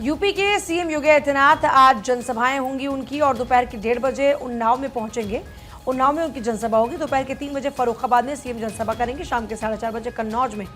UP के CM Yogi Adityanath आज जनसभाएं होंगी उनकी और दोपहर के 1:30 बजे उन्नाव में पहुंचेंगे। उन्नाव में उनकी जनसभा होगी। दोपहर के 3 बजे फर्रुखाबाद में सीएम जनसभा करेंगे। शाम के 4:30 बजे कन्नौज में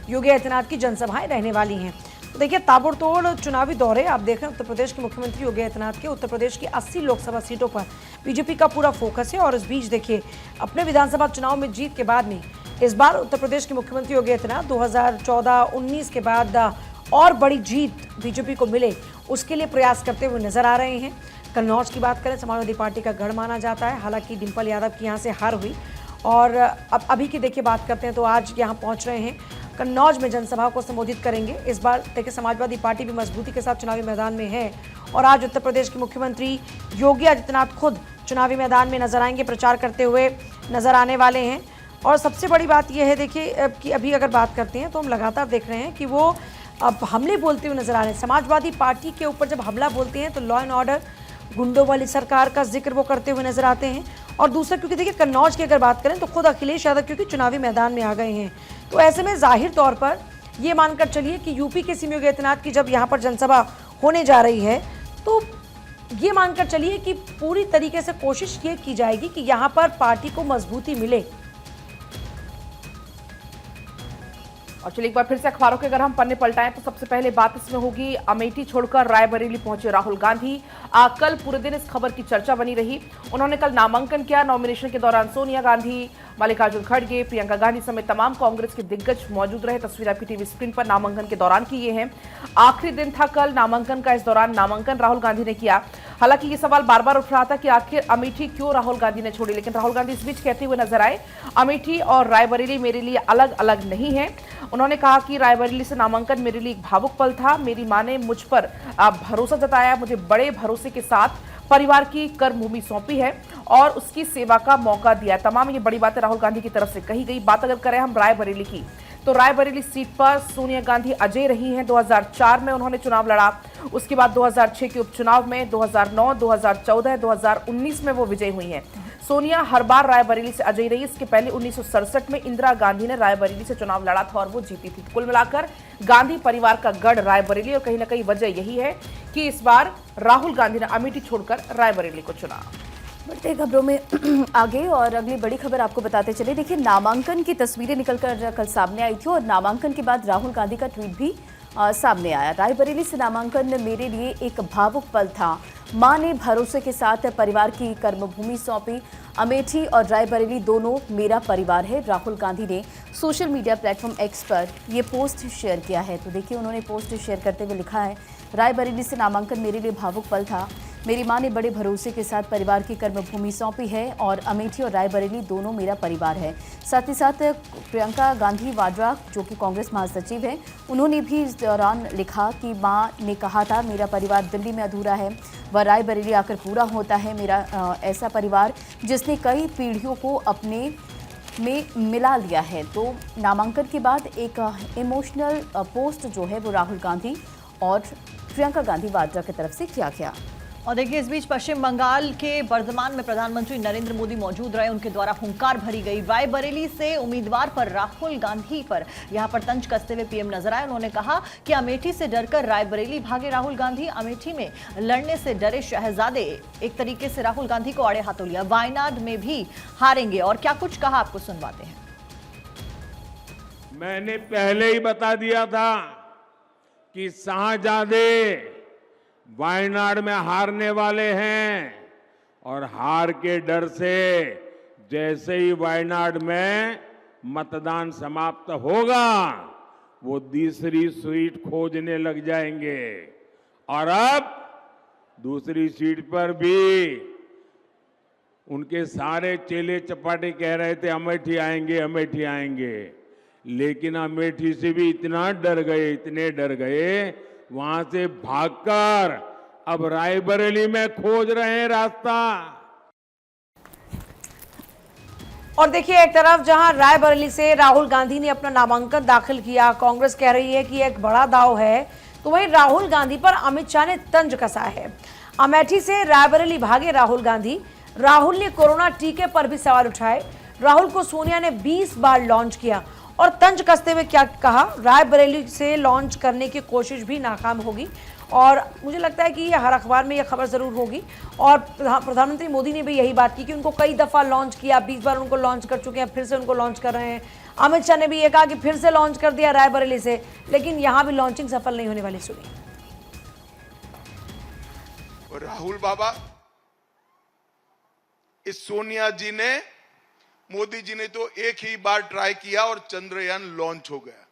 योगी आदित्यनाथ की जनसभाएं रहने वाली हैं। तो देखिए, ताबड़तोड़ चुनावी दौरे आप देख रहे हैं। उत्तर प्रदेश के मुख्यमंत्री योगी आदित्यनाथ के उत्तर प्रदेश की 80 लोकसभा सीटों पर बीजेपी का पूरा फोकस है। और इस बीच देखिए, अपने विधानसभा चुनाव में जीत के बाद में इस बार उत्तर प्रदेश के मुख्यमंत्री योगी आदित्यनाथ 2014-19 के बाद और बड़ी जीत बीजेपी को मिले, उसके लिए प्रयास करते हुए नजर आ रहे हैं। कन्नौज की बात करें, समाजवादी पार्टी का गढ़ माना जाता है। हालांकि डिंपल यादव की यहाँ से हार हुई। और अब अभी की देखिए बात करते हैं तो आज यहाँ पहुँच रहे हैं, कन्नौज में जनसभा को संबोधित करेंगे। इस बार देखिए, समाजवादी पार्टी भी मजबूती के साथ चुनावी मैदान में है। और आज उत्तर प्रदेश के मुख्यमंत्री योगी आदित्यनाथ खुद चुनावी मैदान में नजर आएंगे, प्रचार करते हुए नजर आने वाले हैं। और सबसे बड़ी बात यह है देखिए कि अभी अगर बात करते हैं तो हम लगातार देख रहे हैं कि वो अब हमले बोलते हुए नजर आ रहे हैं। समाजवादी पार्टी के ऊपर जब हमला बोलते हैं तो लॉ एंड ऑर्डर, गुंडों वाली सरकार का जिक्र वो करते हुए नजर आते हैं। और दूसरा, क्योंकि देखिए कन्नौज की अगर बात करें तो खुद अखिलेश यादव क्योंकि चुनावी मैदान में आ गए हैं, तो ऐसे में जाहिर तौर पर ये मानकर चलिए कि यूपी के सीएम योगी आदित्यनाथ की जब यहाँ पर जनसभा होने जा रही है तो ये मानकर चलिए कि पूरी तरीके से कोशिश ये की जाएगी कि यहाँ पर पार्टी को मजबूती मिले। और चलिए एक बार फिर से अखबारों के अगर हम पन्ने पलटाएं तो सबसे पहले बात इसमें होगी, अमेठी छोड़कर रायबरेली पहुंचे राहुल गांधी। कल पूरे दिन इस खबर की चर्चा बनी रही। उन्होंने कल नामांकन किया। नॉमिनेशन के दौरान सोनिया गांधी, मल्लिकार्जुन खड़गे, प्रियंका गांधी समेत तमाम कांग्रेस के दिग्गज मौजूद रहे। तस्वीर आपकी टीवी स्क्रीन पर नामांकन के दौरान की ये है। आखिरी दिन था कल नामांकन का। इस दौरान नामांकन राहुल गांधी ने किया। हालांकि ये सवाल बार बार उठ रहा था कि आखिर अमेठी क्यों राहुल गांधी ने छोड़ी, लेकिन राहुल गांधी इस बीच कहते हुए नजर आए, अमेठी और रायबरेली मेरे लिए अलग अलग नहीं है। उन्होंने कहा कि रायबरेली से नामांकन मेरे लिए एक भावुक पल था। मेरी मां ने मुझ पर भरोसा जताया, मुझे बड़े भरोसे के साथ परिवार की कर्मभूमि सौंपी है और उसकी सेवा का मौका दिया। तमाम ये बड़ी बातें राहुल गांधी की तरफ से कही गई। बात अगर करें हम रायबरेली की, तो रायबरेली सीट पर सोनिया गांधी अजय रही हैं। 2004 में उन्होंने चुनाव लड़ा। उसके बाद 2006 के उपचुनाव में, 2009, 2014, 2019 में वो विजयी हुई हैं। सोनिया हर बार रायबरेली से अजय रही। इसके पहले 1967 में इंदिरा गांधी ने रायबरेली से चुनाव लड़ा था और वो जीती थी। कुल मिलाकर गांधी परिवार का गढ़ रायबरेली, और कहीं ना कहीं वजह यही है कि इस बार राहुल गांधी ने अमेठी छोड़कर रायबरेली को चुना। बढ़ते खबरों में आगे और अगली बड़ी खबर आपको बताते चले। देखिए, नामांकन की तस्वीरें निकलकर कल सामने आई थी और नामांकन के बाद राहुल गांधी का ट्वीट भी सामने आया। रायबरेली से नामांकन मेरे लिए एक भावुक पल था। मां ने भरोसे के साथ परिवार की कर्मभूमि सौंपी। अमेठी और रायबरेली दोनों मेरा परिवार है। राहुल गांधी ने सोशल मीडिया प्लेटफॉर्म एक्स पर ये पोस्ट शेयर किया है। तो देखिए, उन्होंने पोस्ट शेयर करते हुए लिखा है, रायबरेली से नामांकन मेरे लिए भावुक पल था। मेरी मां ने बड़े भरोसे के साथ परिवार की कर्मभूमि सौंपी है और अमेठी और रायबरेली दोनों मेरा परिवार है। साथ ही साथ प्रियंका गांधी वाड्रा, जो कि कांग्रेस महासचिव हैं, उन्होंने भी इस दौरान लिखा कि मां ने कहा था मेरा परिवार दिल्ली में अधूरा है, वह रायबरेली आकर पूरा होता है। मेरा ऐसा परिवार जिसने कई पीढ़ियों को अपने में मिला लिया है। तो नामांकन के बाद एक इमोशनल पोस्ट जो है वो राहुल गांधी और प्रियंका गांधी वाड्रा की तरफ से किया गया। और देखिए, इस बीच पश्चिम बंगाल के बर्धमान में प्रधानमंत्री नरेंद्र मोदी मौजूद रहे। उनके द्वारा हुंकार भरी गई। रायबरेली से उम्मीदवार पर राहुल गांधी पर यहां पर तंज कसते हुए पीएम नजर आए। उन्होंने कहा कि अमेठी से डरकर रायबरेली भागे राहुल गांधी। अमेठी में लड़ने से डरे शहजादे। एक तरीके से राहुल गांधी को आड़े हाथों लिया। वायनाड में भी हारेंगे। और क्या कुछ कहा, आपको सुनवाते हैं। मैंने पहले ही बता दिया था कि शाहजादे वायनाड में हारने वाले हैं और हार के डर से जैसे ही वायनाड में मतदान समाप्त होगा वो दूसरी सीट खोजने लग जाएंगे। और अब दूसरी सीट पर भी उनके सारे चेले चपाटे कह रहे थे अमेठी आएंगे, अमेठी आएंगे, लेकिन अमेठी से भी इतना डर गए, इतने डर गए, वहां से भागकर अब रायबरेली में खोज रहे हैं रास्ता। और देखिए, एक तरफ जहां रायबरेली से राहुल गांधी ने अपना नामांकन दाखिल किया, कांग्रेस कह रही है कि एक बड़ा दांव है, तो वहीं राहुल गांधी पर अमित शाह ने तंज कसा है। अमेठी से रायबरेली भागे राहुल गांधी। राहुल ने कोरोना टीके पर भी सवाल उठाए। राहुल को सोनिया ने 20 बार लॉन्च किया और तंज कसते हुए क्या कहा, रायबरेली से लॉन्च करने की कोशिश भी नाकाम होगी। और मुझे लगता है कि ये हर अखबार में यह खबर ज़रूर होगी। और प्रधानमंत्री मोदी ने भी यही बात की कि उनको कई दफ़ा लॉन्च किया, 20 बार उनको लॉन्च कर चुके हैं, फिर से उनको लॉन्च कर रहे हैं। अमित शाह ने भी ये कहा कि फिर से लॉन्च कर दिया रायबरेली से, लेकिन यहाँ भी लॉन्चिंग सफल नहीं होने वाली। सुनिए। राहुल बाबा, इस सोनिया जी ने, मोदी जी ने तो एक ही बार ट्राई किया और चंद्रयान लॉन्च हो गया।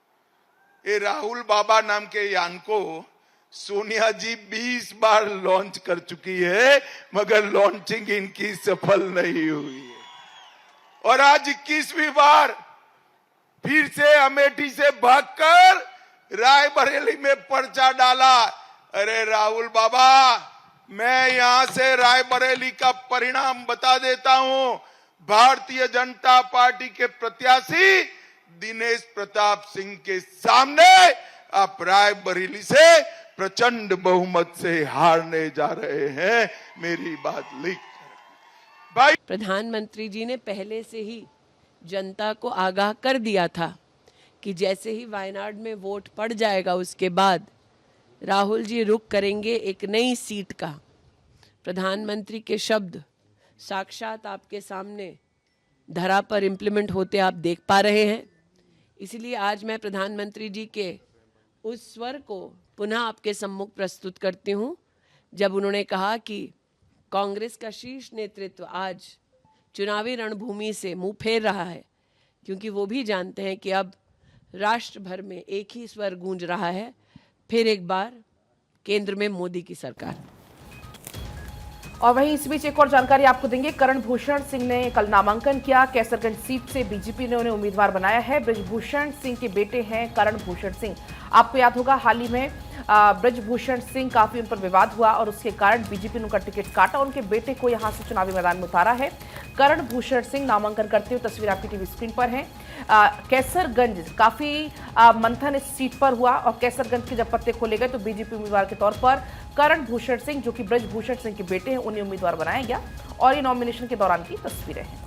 ये राहुल बाबा नाम के यान को सोनिया जी 20 बार लॉन्च कर चुकी है, मगर लॉन्चिंग इनकी सफल नहीं हुई है। और आज 21वीं बार फिर से अमेठी से भागकर रायबरेली में पर्चा डाला। अरे राहुल बाबा, मैं यहां से रायबरेली का परिणाम बता देता हूं। भारतीय जनता पार्टी के प्रत्याशी दिनेश प्रताप सिंह के सामने आप रायबरेली से प्रचंड बहुमत से हारने जा रहे हैं। मेरी बात लिख भाई। प्रधानमंत्री जी ने पहले से ही जनता को आगाह कर दिया था कि जैसे ही वायनाड में वोट पड़ जाएगा उसके बाद राहुल जी रुख करेंगे एक नई सीट का। प्रधानमंत्री के शब्द साक्षात आपके सामने धरा पर इम्प्लीमेंट होते आप देख पा रहे हैं। इसलिए आज मैं प्रधानमंत्री जी के उस स्वर को पुनः आपके सम्मुख प्रस्तुत करती हूं, जब उन्होंने कहा कि कांग्रेस का शीर्ष नेतृत्व आज चुनावी रणभूमि से मुंह फेर रहा है, क्योंकि वो भी जानते हैं कि अब राष्ट्र भर में एक ही स्वर गूंज रहा है, फिर एक बार केंद्र में मोदी की सरकार। और वहीं इस बीच एक और जानकारी आपको देंगे। करण भूषण सिंह ने कल नामांकन किया। कैसरगंज सीट से बीजेपी ने उन्हें उम्मीदवार बनाया है। ब्रजभूषण सिंह के बेटे हैं करण भूषण सिंह। आपको याद होगा हाल ही में ब्रजभूषण सिंह काफी उन पर विवाद हुआ और उसके कारण बीजेपी ने उनका टिकट काटा, उनके बेटे को यहां से चुनावी मैदान में उतारा है। करण भूषण सिंह नामांकन करते हुए तस्वीर आपकी टीवी स्क्रीन पर है। कैसरगंज काफी मंथन इस सीट पर हुआ और कैसरगंज के जब पत्ते खोले गए तो बीजेपी उम्मीदवार के तौर पर करण भूषण सिंह, जो कि ब्रजभूषण सिंह के बेटे हैं, उन्हें उम्मीदवार बनाया गया और ये नॉमिनेशन के दौरान की तस्वीरें हैं।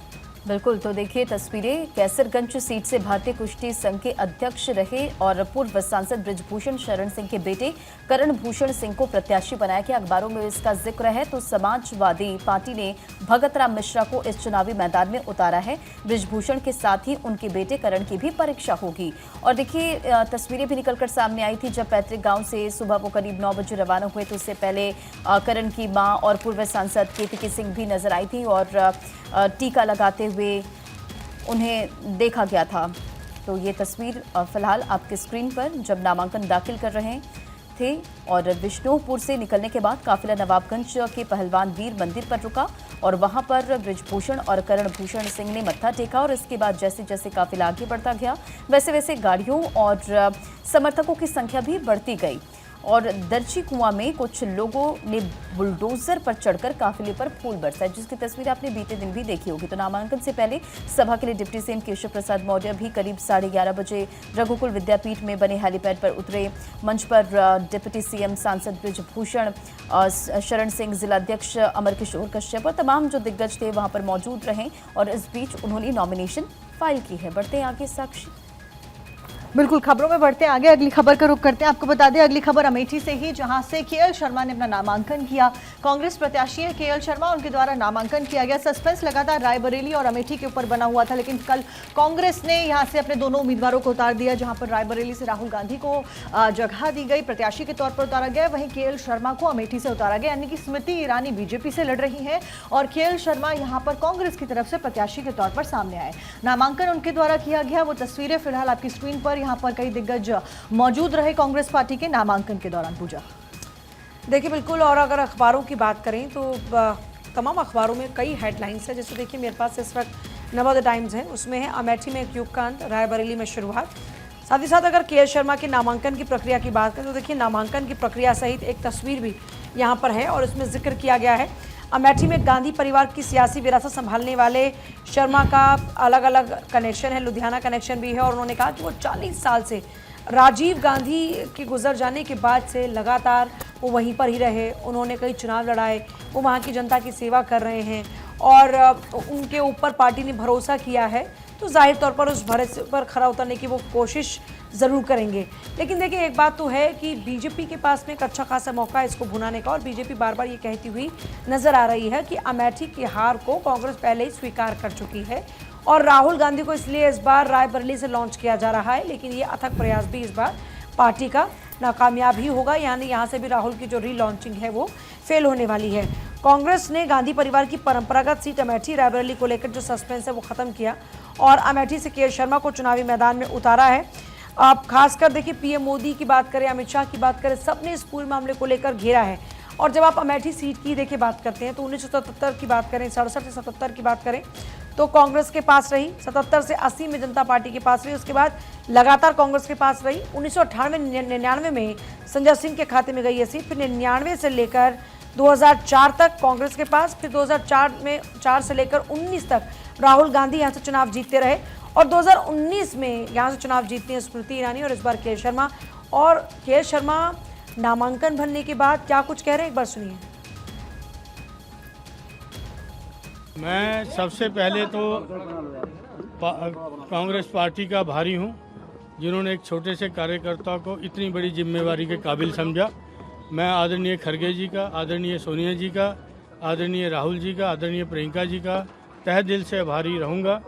बिल्कुल, तो देखिए तस्वीरें। कैसरगंज सीट से भारतीय कुश्ती संघ के अध्यक्ष रहे और पूर्व सांसद ब्रजभूषण शरण सिंह के बेटे करण भूषण सिंह को प्रत्याशी बनाया गया। अखबारों में इसका जिक्र है तो समाजवादी पार्टी ने भगत राम मिश्रा को इस चुनावी मैदान में उतारा है। ब्रजभूषण के साथ ही उनके बेटे करण की भी परीक्षा होगी। और देखिए तस्वीरें भी निकलकर सामने आई थी जब पैतृक गाँव से सुबह वो करीब 9 बजे रवाना हुए, तो उससे पहले करण की माँ और पूर्व सांसद केतकी सिंह भी नजर आई थी और टीका लगाते हुए उन्हें देखा गया था। तो ये तस्वीर फिलहाल आपके स्क्रीन पर जब नामांकन दाखिल कर रहे थे। और विष्णुपुर से निकलने के बाद काफिला नवाबगंज के पहलवान वीर मंदिर पर रुका और वहां पर ब्रजभूषण और करण भूषण सिंह ने मत्था टेका और इसके बाद जैसे जैसे काफिला आगे बढ़ता गया वैसे वैसे गाड़ियों और समर्थकों की संख्या भी बढ़ती गई। और दर्जी कुआं में कुछ लोगों ने बुलडोजर पर चढ़कर काफिले पर फूल बरसाए, जिसकी तस्वीर आपने बीते दिन भी देखी होगी। तो नामांकन से पहले सभा के लिए डिप्टी सीएम केशव प्रसाद मौर्य भी करीब 11:30 बजे रघुकुल विद्यापीठ में बने हेलीपैड पर उतरे। मंच पर डिप्टी सीएम सांसद ब्रजभूषण शरण सिंह, जिलाध्यक्ष अमर किशोर कश्यप और तमाम जो दिग्गज थे वहां पर मौजूद रहे और इस बीच उन्होंने नॉमिनेशन फाइल की है। बढ़ते हैं आगे साक्षी। बिल्कुल, खबरों में बढ़ते हैं आगे। अगली खबर का रुख करते हैं। आपको बता दें अगली खबर अमेठी से ही, जहां से केएल शर्मा ने अपना नामांकन किया। कांग्रेस प्रत्याशी है केएल शर्मा, उनके द्वारा नामांकन किया गया। सस्पेंस लगातार रायबरेली और अमेठी के ऊपर बना हुआ था, लेकिन कल कांग्रेस ने यहां से अपने दोनों उम्मीदवारों को उतार दिया। जहां पर रायबरेली से राहुल गांधी को जगह दी गई, प्रत्याशी के तौर पर उतारा गया, वहीं केएल शर्मा को अमेठी से उतारा गया। यानी कि स्मृति ईरानी बीजेपी से लड़ रही है और केएल शर्मा यहाँ पर कांग्रेस की तरफ से प्रत्याशी के तौर पर सामने आए। नामांकन उनके द्वारा किया गया, वो तस्वीरें फिलहाल आपकी स्क्रीन पर। यहाँ पर कई दिग्गज मौजूद रहे कांग्रेस पार्टी के नामांकन के दौरान। पूजा, देखिए बिल्कुल, और अगर अखबारों की बात करें तो तमाम अखबारों में कई हेडलाइंस है। जैसे देखिए मेरे पास इस वक्त नवोदय टाइम्स है, उसमें है अमेठी में एक युग का अंत, रायबरेली में शुरुआत। साथ ही साथ अगर केएल शर्मा के नामांकन की प्रक्रिया की बात करें तो देखिए नामांकन की प्रक्रिया सहित एक तस्वीर भी यहाँ पर है और इसमें जिक्र किया गया है अमेठी में गांधी परिवार की सियासी विरासत संभालने वाले शर्मा का अलग अलग कनेक्शन है, लुधियाना कनेक्शन भी है। और उन्होंने कहा कि वो 40 साल से राजीव गांधी के गुजर जाने के बाद से लगातार वो वहीं पर ही रहे। उन्होंने कई चुनाव लड़ाए, वो वहाँ की जनता की सेवा कर रहे हैं और उनके ऊपर पार्टी ने भरोसा किया है तो जाहिर तौर पर उस भरोसे पर खरा उतरने की वो कोशिश ज़रूर करेंगे। लेकिन देखिए, एक बात तो है कि बीजेपी के पास में एक अच्छा खासा मौका है इसको भुनाने का, और बीजेपी बार बार ये कहती हुई नजर आ रही है कि अमेठी की हार को कांग्रेस पहले ही स्वीकार कर चुकी है और राहुल गांधी को इसलिए इस बार रायबरेली से लॉन्च किया जा रहा है। लेकिन ये अथक प्रयास भी इस बार पार्टी का नाकामयाब ही होगा, यानी यहाँ से भी राहुल की जो रीलॉन्चिंग है वो फेल होने वाली है। कांग्रेस ने गांधी परिवार की परंपरागत सीट अमेठी रायबरेली को लेकर जो सस्पेंस है वो खत्म किया और अमेठी से के शर्मा को चुनावी मैदान में उतारा है। आप खासकर देखिए, पीएम मोदी की बात करें, अमित शाह की बात करें, सबने इस पूरे मामले को लेकर घेरा है। और जब आप अमेठी सीट की देखिए बात करते हैं तो 1977 की बात करें, 67 से 77 की बात करें तो कांग्रेस के पास रही, 77 से 80 में जनता पार्टी के पास रही, उसके बाद लगातार कांग्रेस के पास रही। 1998-99 में संजय सिंह के खाते में गई ये सीट, फिर 99 से लेकर 2004 तक कांग्रेस के पास, फिर 2004 से लेकर 19 तक राहुल गांधी यहाँ से चुनाव जीतते रहे और 2019 में यहाँ से चुनाव जीतती हैं स्मृति ईरानी और इस बार के शर्मा। और के शर्मा नामांकन भरने के बाद क्या कुछ कह रहे हैं, एक बार सुनिए। मैं सबसे पहले तो कांग्रेस पार्टी का भारी हूं, जिन्होंने एक छोटे से कार्यकर्ता को इतनी बड़ी जिम्मेवारी के काबिल समझा। मैं आदरणीय खड़गे जी का, आदरणीय सोनिया जी का, आदरणीय राहुल जी का, आदरणीय प्रियंका जी का तहे दिल से आभारी रहूँगा,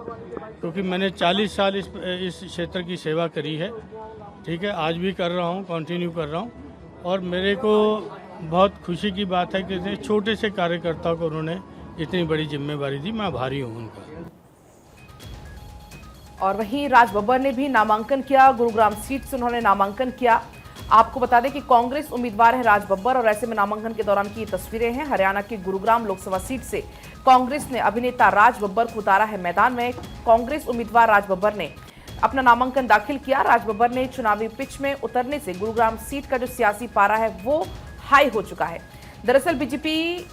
क्योंकि मैंने 40 साल इस क्षेत्र की सेवा करी है। ठीक है, आज भी कर रहा हूँ, कंटिन्यू कर रहा हूँ और मेरे को बहुत खुशी की बात है कि इतने छोटे से कार्यकर्ता को उन्होंने इतनी बड़ी जिम्मेवारी दी। मैं आभारी हूँ उनका। और वहीं राज बब्बर ने भी नामांकन किया, गुरुग्राम सीट से उन्होंने नामांकन किया। आपको बता दें कि कांग्रेस उम्मीदवार है राज बब्बर और ऐसे में नामांकन के दौरान की तस्वीरें हैं। हरियाणा की गुरुग्राम लोकसभा सीट से कांग्रेस ने अभिनेता राज बब्बर को उतारा है मैदान में। कांग्रेस उम्मीदवार राज बब्बर ने अपना नामांकन दाखिल किया। राज बब्बर ने चुनावी पिच में उतरने से गुरुग्राम सीट का जो सियासी पारा है वो हाई हो चुका है। दरअसल बीजेपी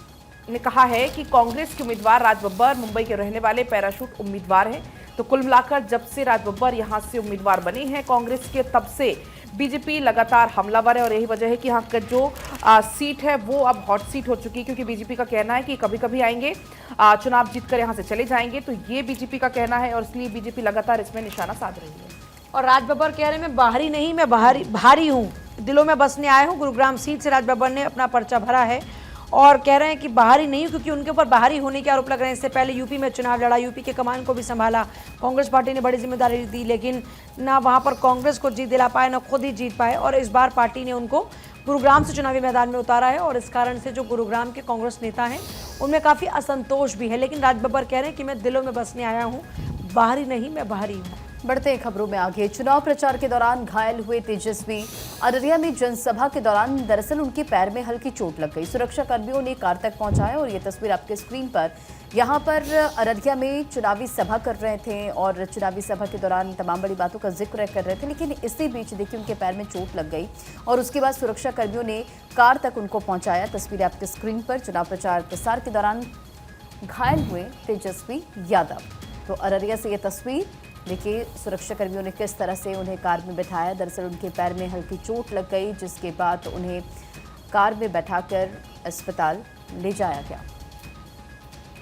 ने कहा है कि कांग्रेस के उम्मीदवार राज बब्बर मुंबई के रहने वाले पैराशूट उम्मीदवार हैं। तो कुल मिलाकर जब से राज बब्बर यहां से उम्मीदवार बने हैं कांग्रेस के, तब से बीजेपी लगातार हमलावर है और यही वजह है कि यहाँ का जो सीट है वो अब हॉट सीट हो चुकी है, क्योंकि बीजेपी का कहना है कि कभी कभी आएंगे, चुनाव जीतकर यहाँ से चले जाएंगे। तो ये बीजेपी का कहना है और इसलिए बीजेपी लगातार इसमें निशाना साध रही है। और राज बब्बर कह रहे हैं मैं बाहरी नहीं, मैं भारी हूँ, दिलों में बसने आए हूँ। गुरुग्राम सीट से राज बब्बर ने अपना पर्चा भरा है और कह रहे हैं कि बाहरी नहीं, क्योंकि उनके ऊपर बाहरी होने के आरोप लग रहे हैं। इससे पहले यूपी में चुनाव लड़ा, यूपी के कमान को भी संभाला, कांग्रेस पार्टी ने बड़ी जिम्मेदारी दी, लेकिन ना वहां पर कांग्रेस को जीत दिला पाए, ना खुद ही जीत पाए। और इस बार पार्टी ने उनको गुरुग्राम से चुनावी मैदान में उतारा है और इस कारण से जो गुरुग्राम के कांग्रेस नेता हैं उनमें काफ़ी असंतोष भी है। लेकिन राज बब्बर कह रहे हैं कि मैं दिलों में बसने आया हूँ, बाहरी नहीं, मैं बाहरी हूँ। बढ़ते हैं खबरों में आगे। चुनाव प्रचार के दौरान घायल हुए तेजस्वी, अररिया में जनसभा के दौरान दरअसल उनके पैर में हल्की चोट लग गई। सुरक्षा कर्मियों ने कार तक पहुंचाया और ये तस्वीर आपके स्क्रीन पर, यहाँ पर अररिया में चुनावी सभा कर रहे थे और चुनावी सभा के दौरान तमाम बड़ी बातों का जिक्र कर रहे थे, लेकिन इसी बीच देखिए उनके पैर में चोट लग गई और उसके बाद सुरक्षा कर्मियों ने कार तक उनको पहुंचाया। तस्वीर आपके स्क्रीन पर, चुनाव प्रचार प्रसार के दौरान घायल हुए तेजस्वी यादव। तो अररिया से ये तस्वीर देखिए, सुरक्षा कर्मियों ने किस तरह से उन्हें कार में बैठाया। दरअसल उनके पैर में हल्की चोट लग गई, जिसके बाद उन्हें कार में बैठाकर अस्पताल ले जाया गया।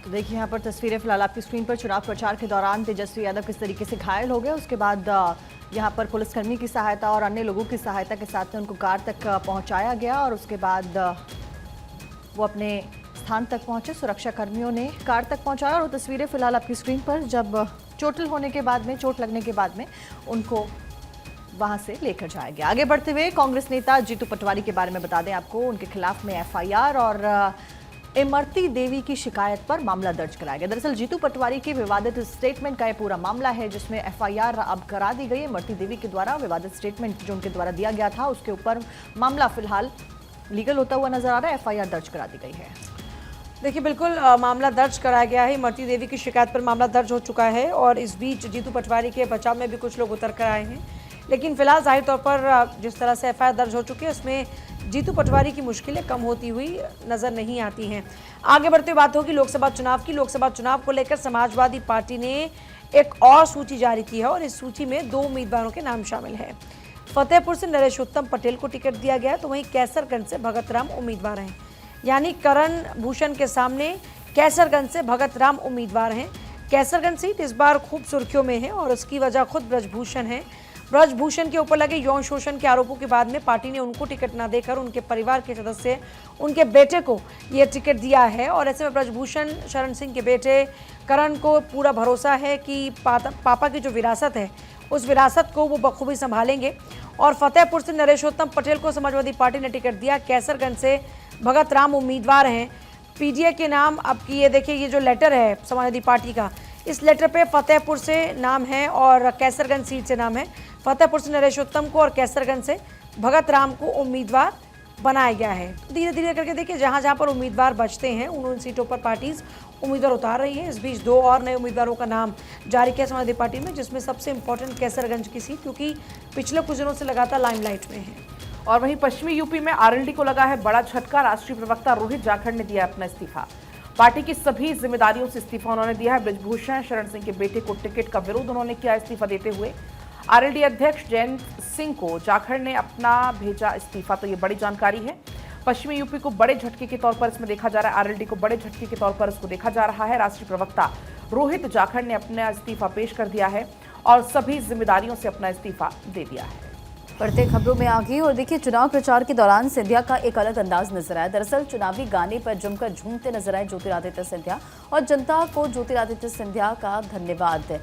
तो देखिए यहाँ पर तस्वीरें फिलहाल आपकी स्क्रीन पर। चुनाव प्रचार के दौरान तेजस्वी यादव किस तरीके से घायल हो गए, उसके बाद यहाँ पर पुलिसकर्मी की सहायता और अन्य लोगों की सहायता के साथ में उनको कार तक पहुँचाया गया और उसके बाद वो अपने स्थान तक पहुँचे। सुरक्षा कर्मियों ने कार तक पहुँचाया और तस्वीरें फिलहाल आपकी स्क्रीन पर, जब चोटिल होने के बाद में, चोट लगने के बाद में उनको वहां से लेकर जाया गया। आगे बढ़ते हुए कांग्रेस नेता जीतू पटवारी के बारे में बता दें आपको, उनके खिलाफ में एफआईआर और इमरती देवी की शिकायत पर मामला दर्ज कराया गया। दरअसल जीतू पटवारी के विवादित स्टेटमेंट का यह पूरा मामला है, जिसमें एफआईआर अब करा दी गई है। इमरती देवी के द्वारा विवादित स्टेटमेंट जो उनके द्वारा दिया गया था उसके ऊपर मामला फिलहाल लीगल होता हुआ नजर आ रहा है। एफआईआर दर्ज करा दी गई है। देखिए बिल्कुल मामला दर्ज कराया गया है। इमरती देवी की शिकायत पर मामला दर्ज हो चुका है और इस बीच जीतू पटवारी के बचाव में भी कुछ लोग उतर कर आए हैं, लेकिन फिलहाल जाहिर तौर पर जिस तरह से एफआईआर दर्ज हो चुकी है उसमें जीतू पटवारी की मुश्किलें कम होती हुई नजर नहीं आती हैं। आगे बढ़ते हुए बात होगी लोकसभा चुनाव की। लोकसभा चुनाव को लेकर समाजवादी पार्टी ने एक और सूची जारी की है और इस सूची में 2 उम्मीदवारों के नाम शामिल है। फतेहपुर से नरेशोत्तम पटेल को टिकट दिया गया, तो वहीं कैसरगंज से भगत राम उम्मीदवार हैं, यानी करण भूषण के सामने कैसरगंज से भगत राम उम्मीदवार हैं। कैसरगंज सीट इस बार खूब सुर्खियों में है और उसकी वजह खुद ब्रजभूषण है। ब्रजभूषण के ऊपर लगे यौन शोषण के आरोपों के बाद में पार्टी ने उनको टिकट न देकर उनके परिवार के सदस्य, उनके बेटे को ये टिकट दिया है। और ऐसे में ब्रजभूषण शरण सिंह के बेटे करण को पूरा भरोसा है कि पापा की जो विरासत है उस विरासत को वो बखूबी संभालेंगे। और फतेहपुर से नरेशोत्तम पटेल को समाजवादी पार्टी ने टिकट दिया। कैसरगंज से भगत राम उम्मीदवार हैं पीडीए के नाम। अब की ये देखिए, ये जो लेटर है समाजवादी पार्टी का, इस लेटर पे फतेहपुर से नाम है और कैसरगंज सीट से नाम है। फतेहपुर से नरेशोत्तम को और कैसरगंज से भगत राम को उम्मीदवार बनाया गया है। धीरे धीरे करके देखिए, जहां जहां पर उम्मीदवार बचते हैं उन सीटों पर पार्टीज उम्मीदवार उतार रही है। इस बीच 2 और नए उम्मीदवारों का नाम जारी किया समाजवादी पार्टी में, जिसमें सबसे इंपॉर्टेंट कैसरगंज की सीट, क्योंकि पिछले कुछ दिनों से लगातार लाइमलाइट में है। और वहीं पश्चिमी यूपी में आरएलडी को लगा है बड़ा झटका। राष्ट्रीय प्रवक्ता रोहित जाखड़ ने दिया अपना इस्तीफा। पार्टी की सभी जिम्मेदारियों से इस्तीफा उन्होंने दिया है। ब्रजभूषण शरण सिंह के बेटे को टिकट का विरोध उन्होंने किया इस्तीफा देते हुए। आरएलडी अध्यक्ष जयंत सिंह को जाखड़ ने अपना भेजा इस्तीफा, तो ये बड़ी जानकारी है। पश्चिमी यूपी को बड़े झटके के तौर पर इसमें देखा जा रहा है। आरएलडी को बड़े झटके के तौर पर इसको देखा जा रहा है। राष्ट्रीय प्रवक्ता रोहित जाखड़ ने अपना इस्तीफा पेश कर दिया है और सभी जिम्मेदारियों से अपना इस्तीफा दे दिया है। बढ़ते खबरों में आगे और देखिए, चुनाव प्रचार के दौरान सिंधिया का एक अलग अंदाज नजर आया। दरअसल चुनावी गाने पर जमकर झूमते नजर आए ज्योतिरादित्य सिंधिया और जनता को ज्योतिरादित्य सिंधिया का धन्यवाद।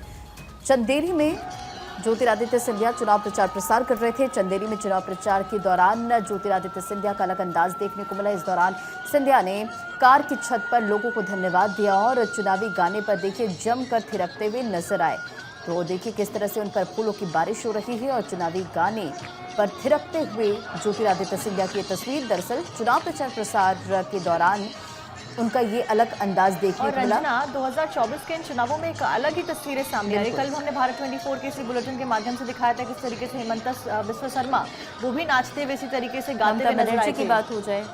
चंदेरी में ज्योतिरादित्य सिंधिया चुनाव प्रचार प्रसार कर रहे थे। चंदेरी में चुनाव प्रचार के दौरान ज्योतिरादित्य सिंधिया का अलग अंदाज देखने को मिला। इस दौरान सिंधिया ने कार की छत पर लोगों को धन्यवाद दिया और चुनावी गाने पर देखिए जमकर थिरकते हुए नजर आए। तो देखिए किस तरह से उन पर फूलों की बारिश हो रही है और चुनावी गाने पर थिरकते हुए ज्योतिरादित्य सिंधिया की तस्वीर। दरअसल चुनाव प्रचार प्रसार के दौरान उनका ये अलग अंदाज देखने को मिला। 2024 के इन चुनावों में एक अलग ही तस्वीरें सामने आ रही। कल हमने भारत 24 के इसी बुलेटिन के माध्यम से दिखाया था किस तरीके से हेमंता बिस्वा शर्मा वो भी नाचते हुए इसी तरीके से गाते हुए नजर आए। की बात हो जाए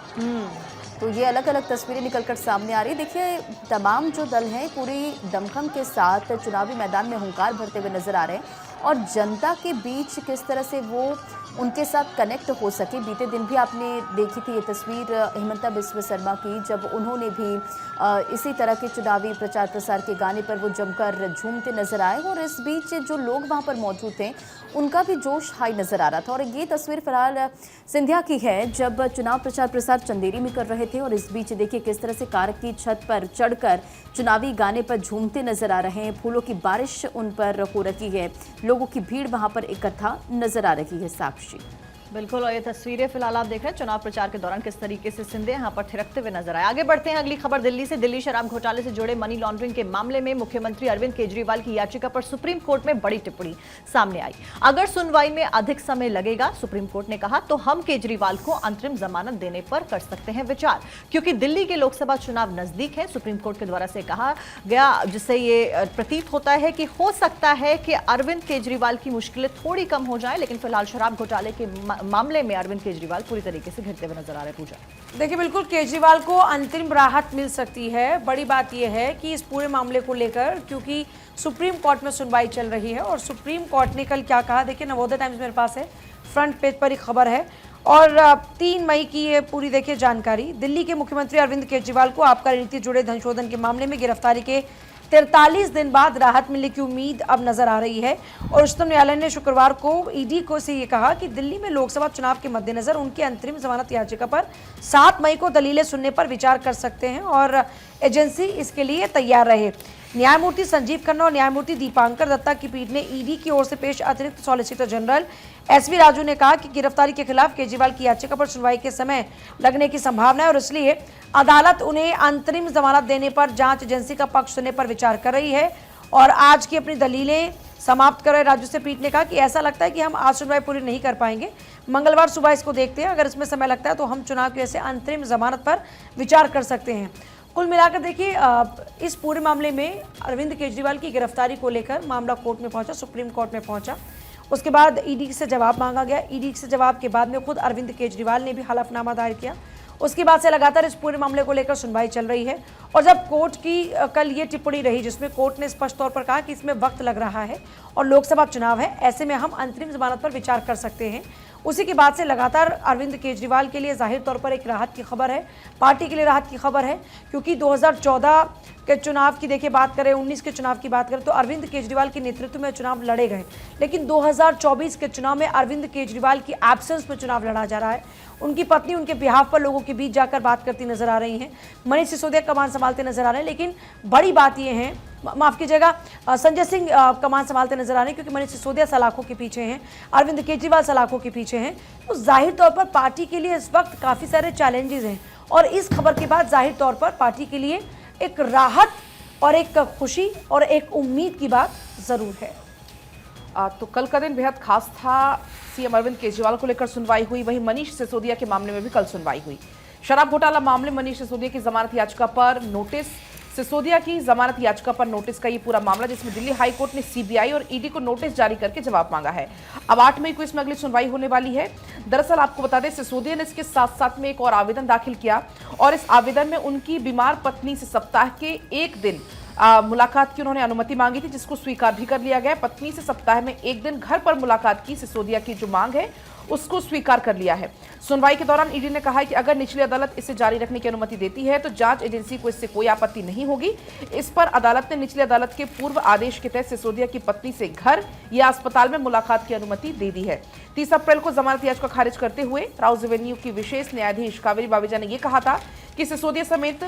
तो ये अलग अलग तस्वीरें निकलकर सामने आ रही। देखिए, तमाम जो दल हैं पूरी दमखम के साथ चुनावी मैदान में हुंकार भरते हुए नजर आ रहे हैं और जनता के बीच किस तरह से वो उनके साथ कनेक्ट हो सके। बीते दिन भी आपने देखी थी ये तस्वीर हेमंता बिस्वा शर्मा की, जब उन्होंने भी इसी तरह के चुनावी प्रचार प्रसार के गाने पर वो जमकर झूमते नजर आए और इस बीच जो लोग वहाँ पर मौजूद थे उनका भी जोश हाई नजर आ रहा था। और ये तस्वीर फिलहाल सिंधिया की है जब चुनाव प्रचार प्रसार चंदेरी में कर रहे थे और इस बीच देखिए किस तरह से कार की छत पर चढ़कर चुनावी गाने पर झूमते नजर आ रहे हैं। फूलों की बारिश उन पर हो रही है, लोगों की भीड़ वहां पर इकट्ठा नजर आ रही है। साक्षी बिल्कुल, और ये तस्वीरें फिलहाल आप देख रहे हैं चुनाव प्रचार के दौरान किस तरीके से सिंधिया यहाँ पर थिरकते हुए नजर आए। आगे बढ़ते हैं, अगली खबर दिल्ली से। दिल्ली शराब घोटाले से जुड़े मनी लॉन्ड्रिंग के मामले में मुख्यमंत्री अरविंद केजरीवाल की याचिका पर सुप्रीम कोर्ट में बड़ी टिप्पणी सामने आई। अगर सुनवाई में अधिक समय लगेगा, सुप्रीम कोर्ट ने कहा, तो हम केजरीवाल को अंतरिम जमानत देने पर कर सकते हैं विचार, क्योंकि दिल्ली के लोकसभा चुनाव नजदीक है। सुप्रीम कोर्ट के द्वारा से कहा गया, जिससे ये प्रतीत होता है कि हो सकता है कि अरविंद केजरीवाल की मुश्किलें थोड़ी कम हो जाए, लेकिन फिलहाल शराब घोटाले के मामले में अरविंद केजरीवाल पूरी तरीके से घिरते हुए नजर आ रहे हैं। पूजा, देखिए, बिल्कुल केजरीवाल को अंतरिम राहत मिल सकती है। बड़ी बात यह है कि इस पूरे मामले को लेकर, क्योंकि सुप्रीम कोर्ट में सुनवाई चल रही है और सुप्रीम कोर्ट ने कल क्या कहा, देखिए नवोदय टाइम्स मेरे पास है, फ्रंट पेज पर एक खबर है और 3 मई की ये पूरी देखिए जानकारी। दिल्ली के मुख्यमंत्री अरविंद केजरीवाल को आबकारी नीति जुड़े धनशोधन के मामले में गिरफ्तारी के 43 दिन बाद राहत मिलने की उम्मीद अब नजर आ रही है। और उच्चतम न्यायालय ने शुक्रवार को ईडी को से ये कहा कि दिल्ली में लोकसभा चुनाव के मद्देनजर उनकी अंतरिम जमानत याचिका पर 7 मई को दलीलें सुनने पर विचार कर सकते हैं और एजेंसी इसके लिए तैयार रहे। न्यायमूर्ति संजीव खन्ना और न्यायमूर्ति दीपांकर दत्ता की पीठ ने ईडी की ओर से पेश अतिरिक्त सॉलिसिटर जनरल एसवी राजू ने कहा कि गिरफ्तारी के खिलाफ केजरीवाल की याचिका पर सुनवाई के समय लगने की संभावना है और इसलिए अदालत उन्हें अंतरिम जमानत देने पर जांच एजेंसी का पक्ष सुनने पर विचार कर रही है और आज की अपनी दलीलें समाप्त कर रहे राजू से पीठ ने कहा कि ऐसा लगता है कि हम आज सुनवाई पूरी नहीं कर पाएंगे, मंगलवार सुबह इसको देखते हैं, अगर इसमें समय लगता है तो हम चुनाव की वजह से अंतरिम जमानत पर विचार कर सकते हैं। कुल मिलाकर देखिए, इस पूरे मामले में अरविंद केजरीवाल की गिरफ्तारी को लेकर मामला कोर्ट में पहुंचा, सुप्रीम कोर्ट में पहुंचा। उसके बाद ईडी से जवाब मांगा गया। ईडी से जवाब के बाद में खुद अरविंद केजरीवाल ने भी हलफनामा दायर किया। उसके बाद से लगातार इस पूरे मामले को लेकर सुनवाई चल रही है और जब कोर्ट की कल ये टिप्पणी रही जिसमें कोर्ट ने स्पष्ट तौर पर कहा कि इसमें वक्त लग रहा है और लोकसभा चुनाव है, ऐसे में हम अंतरिम जमानत पर विचार कर सकते हैं। उसी के बाद से लगातार अरविंद केजरीवाल के लिए जाहिर तौर पर एक राहत की खबर है, पार्टी के लिए राहत की खबर है, क्योंकि 2014 के चुनाव की देखिए बात करें, 19 के चुनाव की बात करें तो अरविंद केजरीवाल के नेतृत्व में चुनाव लड़े गए, लेकिन 2024 के चुनाव में अरविंद केजरीवाल की एब्सेंस में चुनाव लड़ा जा रहा है। उनकी पत्नी उनके बिहाफ पर लोगों के बीच जाकर बात करती नजर आ रही हैं, मनीष सिसोदिया कमान संभालते नजर आ रहे हैं, लेकिन बड़ी बात यह है, माफ कीजिएगा, संजय सिंह कमान संभालते नजर आ रहे हैं, क्योंकि मनीष सिसोदिया सलाखों के पीछे हैं, अरविंद केजरीवाल सलाखों के पीछे हैं। तो जाहिर तौर पर पार्टी के लिए इस वक्त काफी सारे चैलेंजेस हैं, और इस खबर के बाद जाहिर तौर पर पार्टी के लिए एक राहत और एक खुशी और एक उम्मीद की बात जरूर है। तो कल का दिन बेहद खास था। सीएम अरविंद केजरीवाल को लेकर सुनवाई हुई, वहीं मनीष सिसोदिया के मामले में भी कल सुनवाई हुई। शराब घोटाला मामले मनीष सिसोदिया की जमानत याचिका पर नोटिस, सिसोदिया की जमानत याचिका पर नोटिस का ये पूरा मामला, जिसमें दिल्ली हाई कोर्ट ने सीबीआई और ईडी को नोटिस जारी करके जवाब मांगा है। अब 8 मई को इसमें अगली सुनवाई होने वाली है। दरअसल आपको बता दें, सिसोदिया ने इसके साथ साथ में एक और आवेदन दाखिल किया, और इस आवेदन में उनकी बीमार पत्नी से सप्ताह के एक दिन मुलाकात की उन्होंने अनुमति मांगी थी, जिसको स्वीकार भी कर लिया गया। पत्नी से सप्ताह में एक दिन घर पर मुलाकात की सिसोदिया की जो मांग है उसको स्वीकार कर लिया है। सुनवाई के दौरान ईडी ने कहा है कि अगर निचली अदालत इसे जारी रखने की अनुमति देती है तो जांच एजेंसी को इससे कोई आपत्ति नहीं होगी। इस पर अदालत ने निचली अदालत के पूर्व आदेश के तहत सिसोदिया की पत्नी से घर या अस्पताल में मुलाकात की अनुमति दे दी है। 30 अप्रैल को जमानत याचिका खारिज करते हुए राउज एवेन्यू की विशेष न्यायाधीश कावेरी बावेजा ने यह कहा था कि सिसोदिया समेत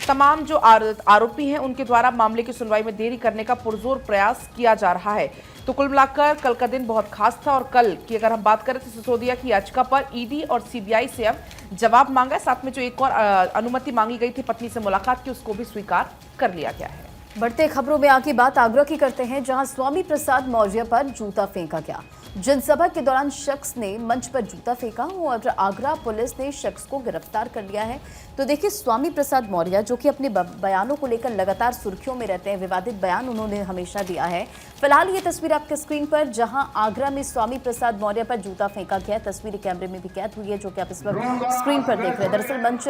तमाम जो आरोपी हैं उनके द्वारा मामले की सुनवाई में देरी करने का पुरजोर प्रयास किया जा रहा है। तो कुल मिलाकर कल का दिन बहुत खास था, और कल की अगर हम बात करें तो सिसोदिया की याचिका पर ईडी और सीबीआई से अब जवाब मांगा है, साथ में जो एक और अनुमति मांगी गई थी पत्नी से मुलाकात की, उसको भी स्वीकार कर लिया गया है। बढ़ते खबरों में आगे बात आगरा की करते हैं, जहां स्वामी प्रसाद मौर्य पर जूता फेंका गया। जनसभा के दौरान शख्स ने मंच पर जूता फेंका और आगरा पुलिस ने शख्स को गिरफ्तार कर लिया है। तो देखिए, स्वामी प्रसाद मौर्य जो कि अपने बयानों को लेकर लगातार सुर्खियों में रहते हैं, विवादित बयान उन्होंने हमेशा दिया है। फिलहाल ये तस्वीर आपके स्क्रीन पर, जहां आगरा में स्वामी प्रसाद मौर्य पर जूता फेंका गया, तस्वीर कैमरे में भी कैद हुई है, जो कि आप इस वक्त स्क्रीन पर देख रहे हैं। दरअसल मंच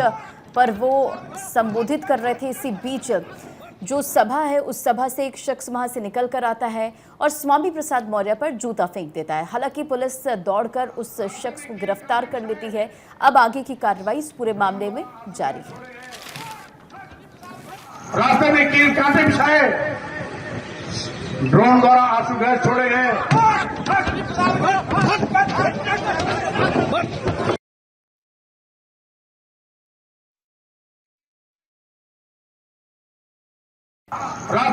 पर वो संबोधित कर रहे थे, इसी बीच जो सभा है उस सभा से एक शख्स वहां से निकल कर आता है और स्वामी प्रसाद मौर्य पर जूता फेंक देता है। हालांकि पुलिस दौड़कर उस शख्स को गिरफ्तार कर लेती है। अब आगे की कार्रवाई इस पूरे मामले में जारी है। रास्ते में कील कांटे बिछाए, ड्रोन द्वारा आंसू गैस छोड़े गए।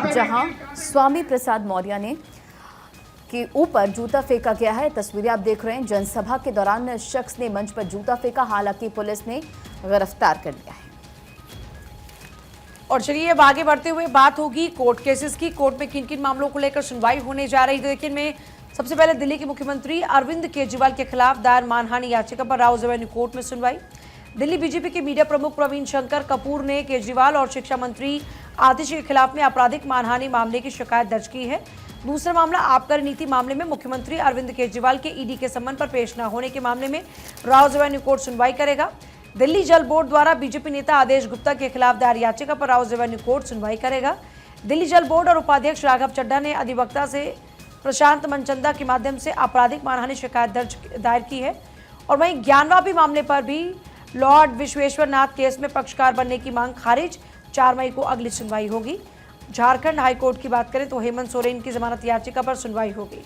जहां स्वामी प्रसाद मौर्य ने के ऊपर जूता फेंका गया है, तस्वीरें आप देख रहे हैं। जनसभा के दौरान शख्स ने मंच पर जूता फेंका, हालांकि पुलिस ने गिरफ्तार कर लिया है। और चलिए अब आगे बढ़ते हुए बात होगी कोर्ट केसेस की। कोर्ट में किन किन मामलों को लेकर सुनवाई होने जा रही है, लेकिन मैं सबसे पहले दिल्ली के मुख्यमंत्री अरविंद केजरीवाल के खिलाफ दायर मानहानि याचिका पर राउज एवेन्यू कोर्ट में सुनवाई। दिल्ली बीजेपी के मीडिया प्रमुख प्रवीण शंकर कपूर ने केजरीवाल और शिक्षा मंत्री आतिश के खिलाफ में आपराधिक मानहानि मामले की शिकायत दर्ज की है। दूसरा मामला आबकारी नीति मामले में मुख्यमंत्री अरविंद केजरीवाल के ईडी के सम्मन पर पेश न होने के मामले में राउज एवेन्यू कोर्ट सुनवाई करेगा। दिल्ली जल बोर्ड द्वारा बीजेपी नेता आदेश गुप्ता के खिलाफ दायर याचिका पर राउज एवेन्यू कोर्ट सुनवाई करेगा। दिल्ली जल बोर्ड और उपाध्यक्ष राघव चड्ढा ने अधिवक्ता से प्रशांत मनचंदा के माध्यम से आपराधिक मानहानि शिकायत दायर की है। और वहीं ज्ञानवापी मामले पर भी लॉर्ड विश्वेश्वर नाथ केस में पक्षकार बनने की मांग खारिज। 4 मई को अगली सुनवाई होगी। झारखंड हाईकोर्ट की बात करें तो हेमंत सोरेन की जमानत याचिका पर सुनवाई होगी।